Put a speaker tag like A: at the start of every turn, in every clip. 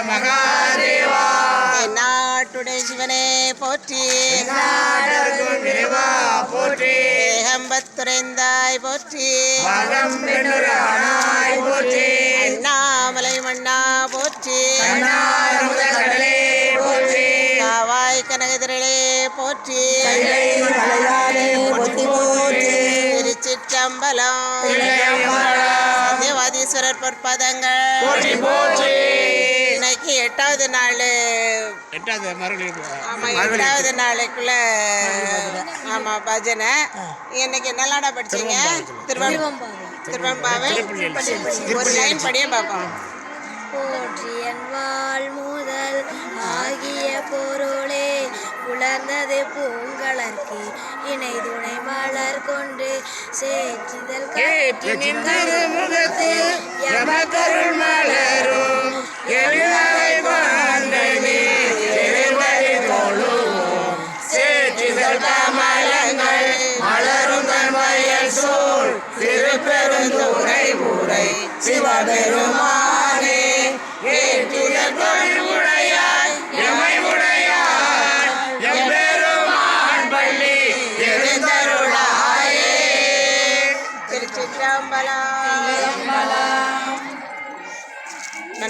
A: மகாதேவா
B: நாட்டுடைய சிவனே போற்றி
A: போற்றி
B: ஏகம்பத்துறைந்தாய் போற்றி
A: போற்றி
B: அண்ணாமலை மண்ணா போற்றி
A: கடலே போற்றி
B: காவாய் கனகதிரளே போற்றி திருச்சிற்றம்பலம் தேவாதீஸ்வரர் பொற்பதங்கள் இன்னைக்கு 8வது நாள். ஆமாம், 8வது நாளைக்குள்ள ஆமாம் பஜனை. இன்னைக்கு என்னெல்லாம்டா படிச்சீங்க? திருவம்பாவை ஒரு லைன் படியே பார்ப்போம்.
C: போற்றியன் வாழ் முதல் ஆகிய பொருளே புலர்ந்தது பூங்கலர்க்கு இணை துணை மலர் கொண்டு சேற்றிதழ்
B: திருப்பெருந்துறை ஊரை சிவபெருமானே ஏற்றிய தொழிலுடையாய் எமை உடையாய் எம்பெருமான் பள்ளி எழுந்தருளாயே. திருச்சிற்றம்பலம்.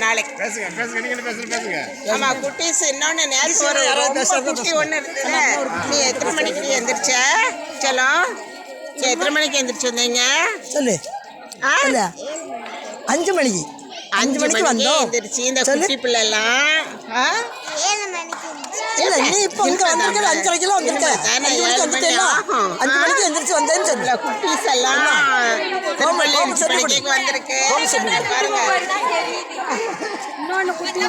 B: நாளைக்கு ஆமா குட்டீஸ் இன்னொன்னு நேரத்து ஒரு குட்டி ஒன்று இருந்தது. நீ எத்தனை மணிக்கு எந்திரிச்ச? செல்லம், எத்தனை மணிக்கு எந்திரிச்சு வந்தீங்க?
D: சொல்லு. 5 மணிக்கு
B: 5 மணிக்கு
D: வந்தோம்.
B: எந்திரிச்சு இந்த குட்டி பிள்ளை எல்லாம்
D: இல்ல நீ இப்போ இங்க வந்திருக்க 5:30 வந்திருக்க. 5 மணிக்கு வந்துட்டேனா? 5 மணிக்கு எந்திரிச்சு வந்தேன்னு சொல்லு.
B: குட்டீஸ் எல்லாம் வந்திருக்கு பாருங்க.
C: இன்னொன்று குட்டி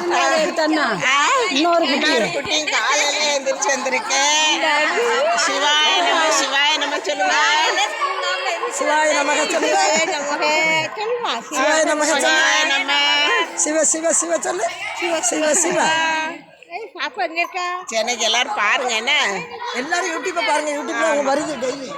C: இன்னொரு
B: குட்டியும் காலையில எந்திரிச்சு வந்திருக்கேன். சிவாய நம சிவாய நம சொல்லுங்க.
D: சிவாய நமக சொல்லுங்க. சிவாய நமக
B: சிவாய நம.
D: சிவ சிவ சிவ சொல்லு. சிவ சிவ.
B: சென்னைக்கு எல்லாரும் பாருங்க. என்ன
D: எல்லாரும் யூடியூப்பை பாருங்க. யூடியூப்ல வருது டெய்லி.